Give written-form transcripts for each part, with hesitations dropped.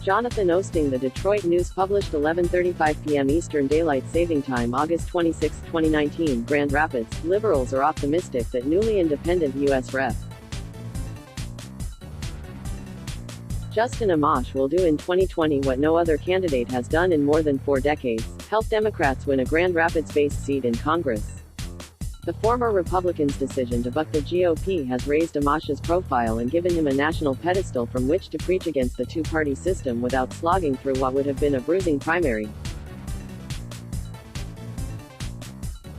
Jonathan Oosting. The Detroit News published 11:35 p.m. Eastern Daylight Saving Time, August 26, 2019. Grand Rapids, liberals are optimistic that newly independent U.S. Rep. Justin Amash will do in 2020 what no other candidate has done in more than 4 decades: help Democrats win a Grand Rapids-based seat in Congress. The former Republican's decision to buck the GOP has raised Amash's profile and given him a national pedestal from which to preach against the two-party system without slogging through what would have been a bruising primary.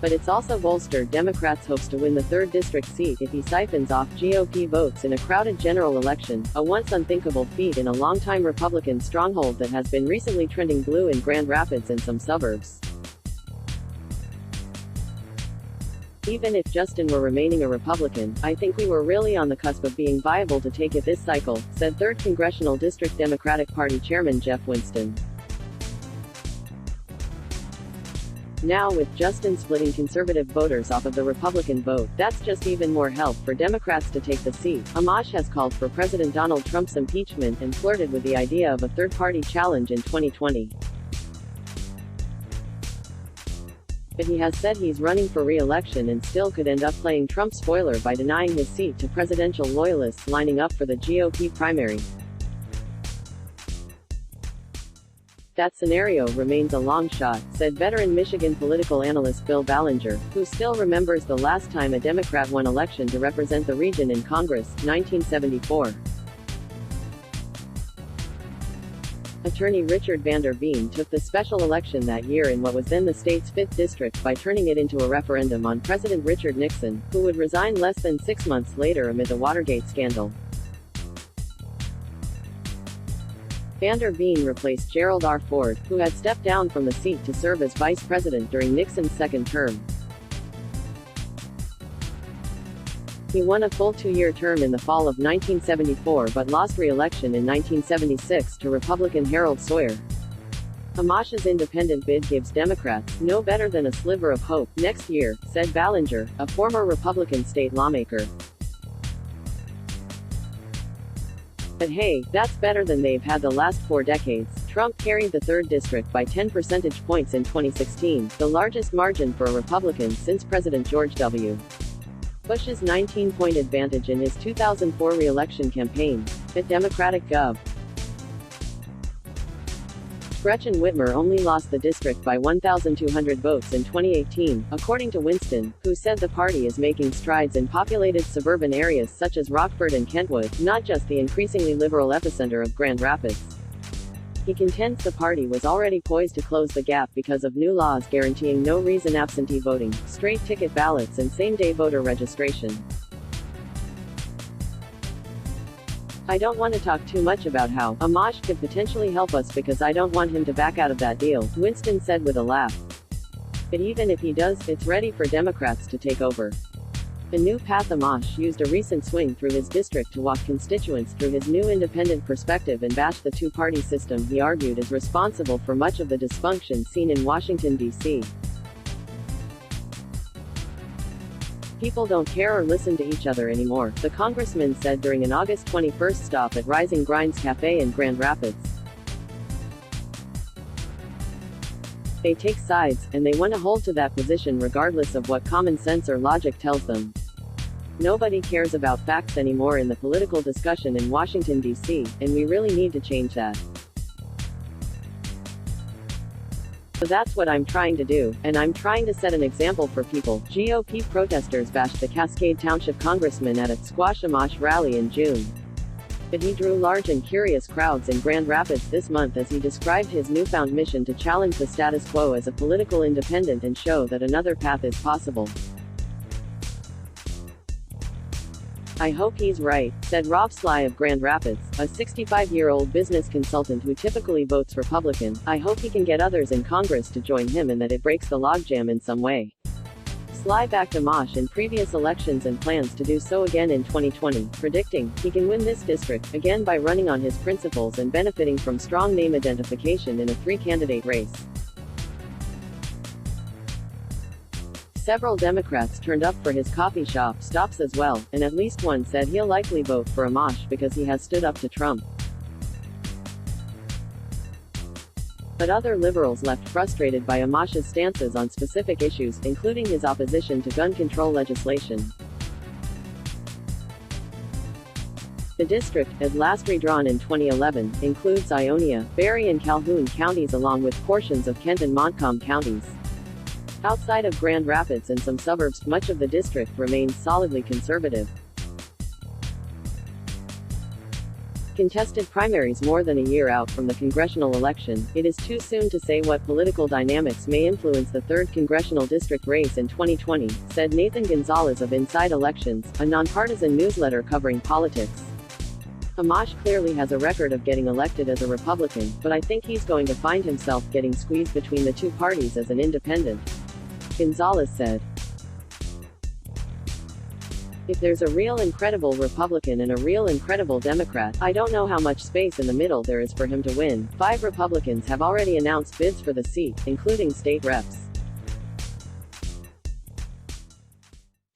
But it's also bolstered Democrats' hopes to win the 3rd district seat if he siphons off GOP votes in a crowded general election, a once unthinkable feat in a longtime Republican stronghold that has been recently trending blue in Grand Rapids and some suburbs. Even if Justin were remaining a Republican, I think we were really on the cusp of being viable to take it this cycle, said 3rd Congressional District Democratic Party Chairman Jeff Winston. Now, with Justin splitting conservative voters off of the Republican vote, that's just even more help for Democrats to take the seat. Amash has called for President Donald Trump's impeachment and flirted with the idea of a third-party challenge in 2020. But he has said he's running for re-election and still could end up playing Trump spoiler by denying his seat to presidential loyalists lining up for the GOP primary. That scenario remains a long shot, said veteran Michigan political analyst Bill Ballinger, who still remembers the last time a Democrat won election to represent the region in Congress, 1974. Attorney Richard Vander Veen took the special election that year in what was then the state's 5th district by turning it into a referendum on President Richard Nixon, who would resign less than 6 months later amid the Watergate scandal. Vander Veen replaced Gerald R. Ford, who had stepped down from the seat to serve as vice president during Nixon's 2nd term. He won a full 2-year term in the fall of 1974 but lost re-election in 1976 to Republican Harold Sawyer. Amash's independent bid gives Democrats no better than a sliver of hope next year, said Ballinger, a former Republican state lawmaker. But hey, that's better than they've had the last 4 decades. Trump carried the 3rd district by 10 percentage points in 2016, the largest margin for a Republican since President George W. Bush's 19-point advantage in his 2004 re-election campaign. At Democratic Gov. Gretchen Whitmer only lost the district by 1,200 votes in 2018, according to Winston, who said the party is making strides in populated suburban areas such as Rockford and Kentwood, not just the increasingly liberal epicenter of Grand Rapids. He contends the party was already poised to close the gap because of new laws guaranteeing no-reason absentee voting, straight-ticket ballots and same-day voter registration. I don't want to talk too much about how Amash could potentially help us because I don't want him to back out of that deal, Winston said with a laugh. But even if he does, it's ready for Democrats to take over. A new path. Amash used a recent swing through his district to walk constituents through his new independent perspective and bash the two-party system he argued is responsible for much of the dysfunction seen in Washington, D.C. People don't care or listen to each other anymore, the congressman said during an August 21 stop at Rising Grinds Cafe in Grand Rapids. They take sides, and they want to hold to that position regardless of what common sense or logic tells them. Nobody cares about facts anymore in the political discussion in Washington, D.C., and we really need to change that. So that's what I'm trying to do, and I'm trying to set an example for people. GOP protesters bashed the Cascade Township congressman at a Squash Amash rally in June. But he drew large and curious crowds in Grand Rapids this month as he described his newfound mission to challenge the status quo as a political independent and show that another path is possible. I hope he's right, said Rob Sly of Grand Rapids, a 65-year-old business consultant who typically votes Republican. I hope he can get others in Congress to join him and that it breaks the logjam in some way. Sly backed Amash in previous elections and plans to do so again in 2020, predicting he can win this district again by running on his principles and benefiting from strong name identification in a 3-candidate race. Several Democrats turned up for his coffee shop stops as well, and at least one said he'll likely vote for Amash because he has stood up to Trump. But other liberals left frustrated by Amash's stances on specific issues, including his opposition to gun control legislation. The district, as last redrawn in 2011, includes Ionia, Berry and Calhoun counties along with portions of Kent and Montcalm counties. Outside of Grand Rapids and some suburbs, much of the district remains solidly conservative. Contested primaries more than a year out from the congressional election, it is too soon to say what political dynamics may influence the 3rd congressional district race in 2020, said Nathan Gonzalez of Inside Elections, a nonpartisan newsletter covering politics. Amash clearly has a record of getting elected as a Republican, but I think he's going to find himself getting squeezed between the two parties as an independent. Gonzalez said. If there's a real incredible Republican and a real incredible Democrat, I don't know how much space in the middle there is for him to win. 5 Republicans have already announced bids for the seat, including state reps.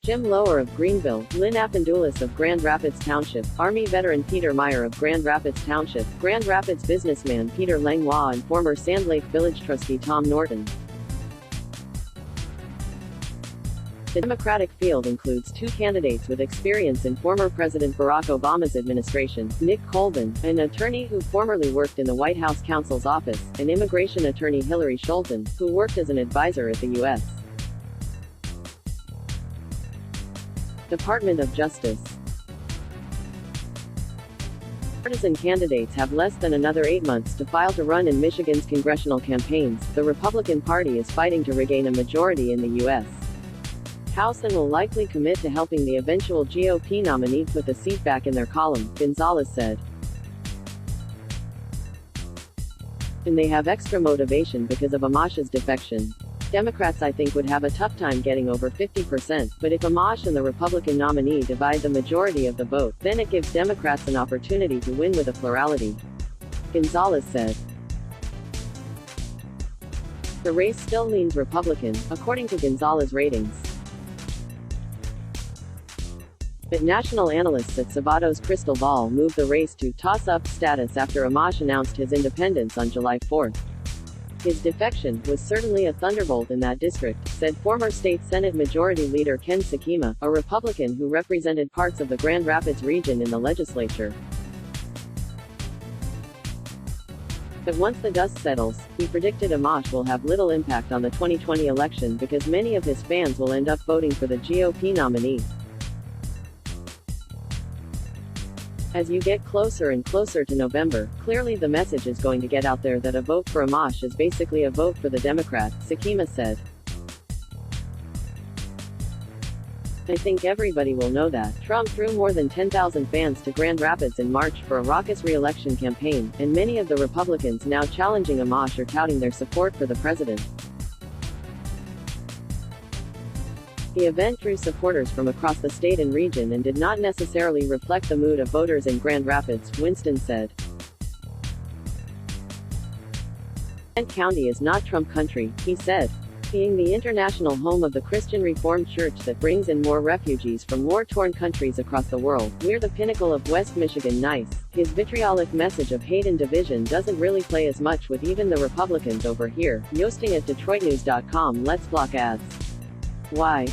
Jim Lower of Greenville, Lynn Appendulis of Grand Rapids Township, Army veteran Peter Meyer of Grand Rapids Township, Grand Rapids businessman Peter Langlois and former Sand Lake Village trustee Tom Norton. The Democratic field includes 2 candidates with experience in former President Barack Obama's administration, Nick Colvin, an attorney who formerly worked in the White House counsel's office, and immigration attorney Hillary Scholten, who worked as an advisor at the U.S. Department of Justice. Partisan candidates have less than another 8 months to file to run in Michigan's congressional campaigns. The Republican Party is fighting to regain a majority in the U.S. House and will likely commit to helping the eventual GOP nominee put the seat back in their column, Gonzalez said. And they have extra motivation because of Amash's defection. Democrats I think would have a tough time getting over 50%, but if Amash and the Republican nominee divide the majority of the vote, then it gives Democrats an opportunity to win with a plurality. Gonzalez said. The race still leans Republican, according to Gonzalez ratings. But national analysts at Savato's Crystal Ball moved the race to toss-up status after Amash announced his independence on July 4. His defection was certainly a thunderbolt in that district, said former state Senate Majority Leader Ken Sakima, a Republican who represented parts of the Grand Rapids region in the legislature. But once the dust settles, he predicted Amash will have little impact on the 2020 election because many of his fans will end up voting for the GOP nominee. As you get closer and closer to November, clearly the message is going to get out there that a vote for Amash is basically a vote for the Democrat, Sakima said. I think everybody will know that. Trump drew more than 10,000 fans to Grand Rapids in March for a raucous re-election campaign, and many of the Republicans now challenging Amash are touting their support for the president. The event drew supporters from across the state and region and did not necessarily reflect the mood of voters in Grand Rapids, Winston said. Kent County is not Trump country, he said. Being the international home of the Christian Reformed Church that brings in more refugees from war-torn countries across the world, we're the pinnacle of West Michigan nice. His vitriolic message of hate and division doesn't really play as much with even the Republicans over here. Oosting at DetroitNews.com. Let's block ads. Why?